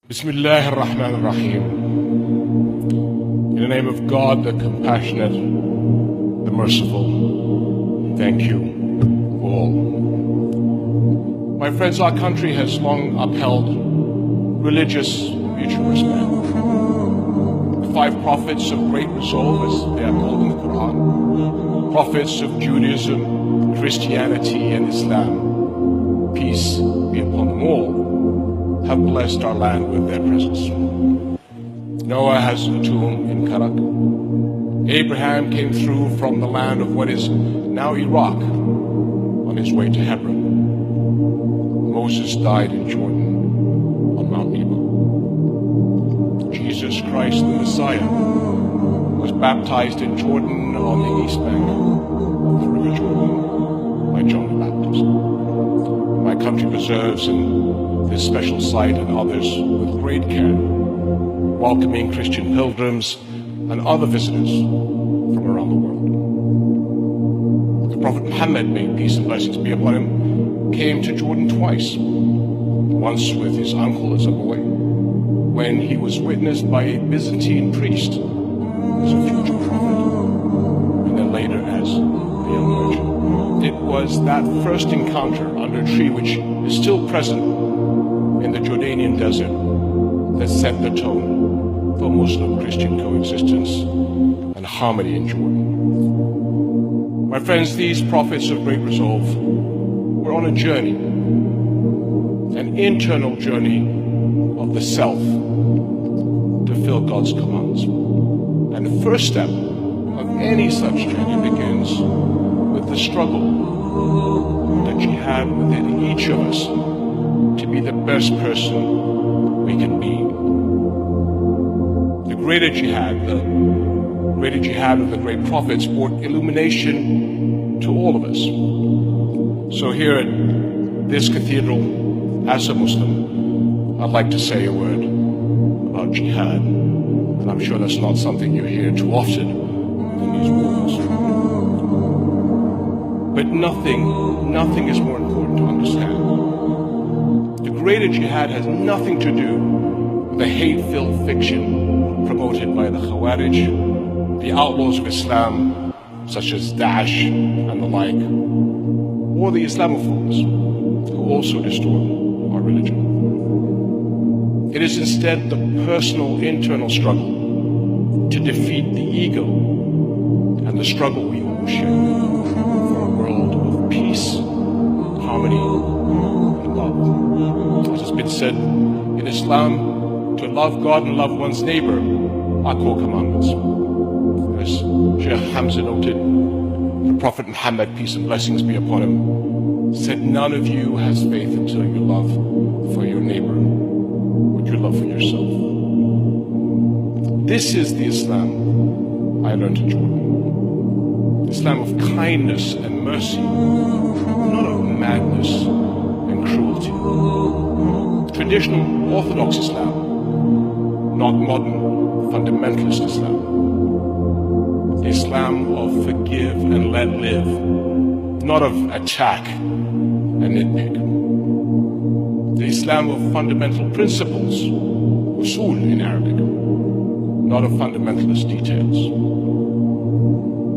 Bismillah ar-Rahman ar-Rahim. In the name of God, the compassionate, the merciful, thank you all. My friends, our country has long upheld religious mutual respect. The 5 prophets of great resolve, as they are called in the Quran, prophets of Judaism, Christianity, and Islam, peace be upon them all, have blessed our land with their presence. Noah has a tomb in Karak. Abraham came through from the land of what is now Iraq on his way to Hebron. Moses died in Jordan on Mount Nebo. Jesus Christ, the Messiah, was baptized in Jordan on the east bank of the River Jordan by John the Baptist. My country preserves this special site and others with great care, welcoming Christian pilgrims and other visitors from around the world. The Prophet Muhammad, may peace and blessings be upon him, came to Jordan twice, once with his uncle as a boy, when he was witnessed by a Byzantine priest as a future prophet, and then later as a young virgin. It was that first encounter under a tree, which is still present in the Jordanian desert, that set the tone for Muslim-Christian coexistence and harmony in Jordan. My friends, these prophets of great resolve were on a journey, an internal journey of the self to fill God's commands. And the first step of any such journey begins with the struggle, the jihad within each of us to be the best person we can be. The greater jihad of the great prophets brought illumination to all of us. So here at this cathedral, as a Muslim, I'd like to say a word about jihad. And I'm sure that's not something you hear too often in these walls. But nothing is more important to understand. The greater jihad has nothing to do with the hate-filled fiction promoted by the Khawarij, the outlaws of Islam, such as Daesh and the like, or the Islamophobes, who also distort our religion. It is instead the personal internal struggle to defeat the ego and the struggle we all share for a world of peace, harmony, and love. As has been said in Islam, to love God and love one's neighbor are core commandments. As Sheikh Hamza noted, the Prophet Muhammad, peace and blessings be upon him, said, none of you has faith until you love for your neighbor what you love for yourself. This is the Islam I learned in Jordan. Islam of kindness and mercy, not of madness and cruelty. Traditional Orthodox Islam, not modern fundamentalist Islam. Islam of forgive and let live, not of attack and nitpick. The Islam of fundamental principles, usul in Arabic, not of fundamentalist details.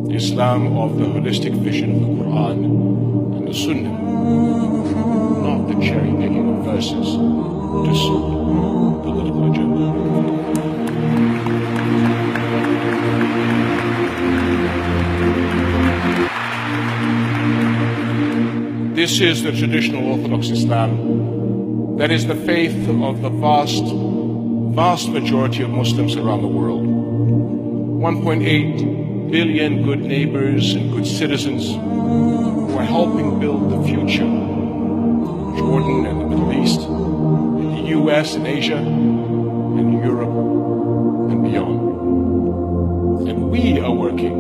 The Islam of the holistic vision of the Quran and the Sunnah, not the cherry-picking of verses to suit political agenda. This is the traditional Orthodox Islam. That is the faith of the vast majority of Muslims around the world. 1.8 billion good neighbors and good citizens who are helping build the future. Jordan and the Middle East, and the US and Asia, and Europe and beyond. And we are working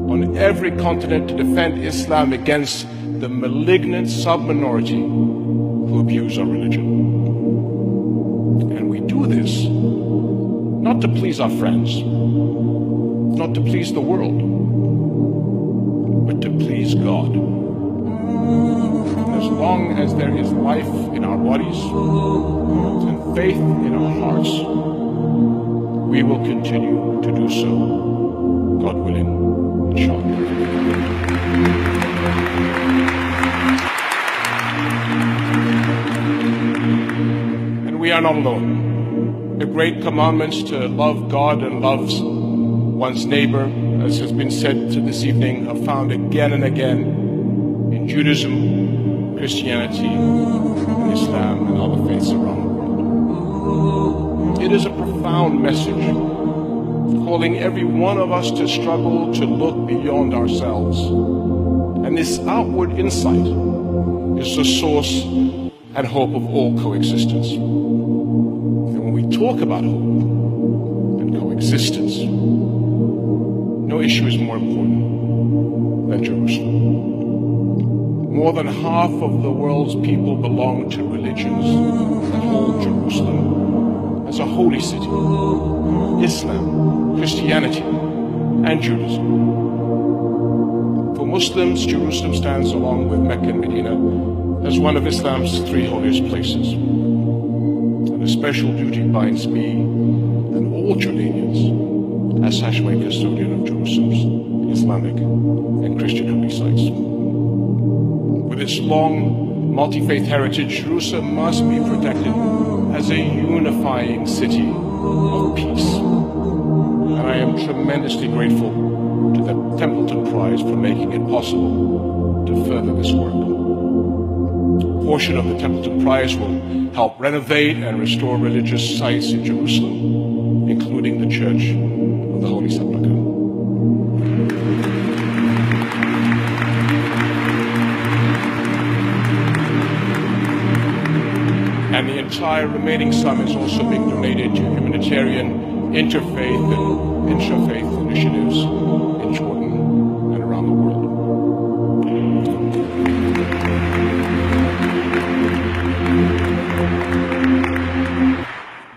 on every continent to defend Islam against the malignant sub-minority who abuse our religion. And we do this not to please our friends, not to please the world, but to please God. There's long as there is life in our bodies and faith in our hearts, we will continue to do so, God willing, inshallah. And we are not alone. The great commandments to love God and love one's neighbor, as has been said this evening, are found again and again in Judaism, Christianity, and Islam, and other faiths around the world. It is a profound message, calling every one of us to struggle to look beyond ourselves. And this outward insight is the source and hope of all coexistence. And when we talk about hope and coexistence, no issue is more important than Jerusalem. More than half of the world's people belong to religions that hold Jerusalem as a holy city. Islam, Christianity, and Judaism. For Muslims, Jerusalem stands along with Mecca and Medina as one of Islam's three holiest places. And a special duty binds me and all Jordanians as Hashemite custodian of Jerusalem's Islamic and Christian holy sites. With its long, multi-faith heritage, Jerusalem must be protected as a unifying city of peace. And I am tremendously grateful to the Templeton Prize for making it possible to further this work. A portion of the Templeton Prize will help renovate and restore religious sites in Jerusalem, including the Church of the Holy Sepulchre. And the entire remaining sum is also being donated to humanitarian, interfaith, and intra-faith initiatives in Jordan and around the world.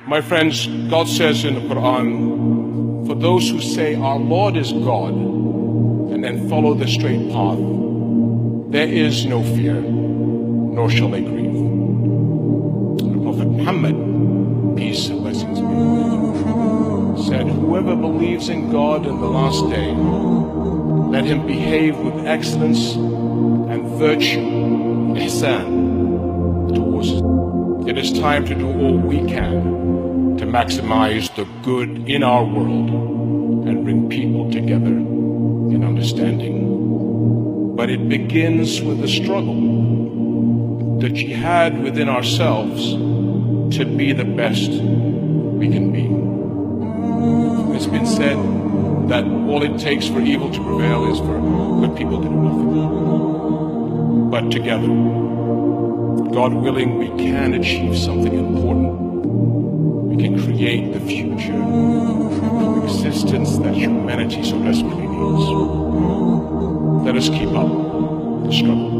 My friends, God says in the Quran, for those who say our Lord is God and then follow the straight path, there is no fear, nor shall they grieve. Prophet Muhammad, peace and blessings be upon him, said, whoever believes in God and the last day, let him behave with excellence and virtue, ihsan, towards us. It is time to do all we can to maximize the good in our world and bring people together in understanding. But it begins with the struggle, the jihad within ourselves, to be the best we can be. It's been said that all it takes for evil to prevail is for good people to do nothing. But together, God willing, we can achieve something important. We can create the future coexistence that humanity so desperately needs. Let us keep up the struggle.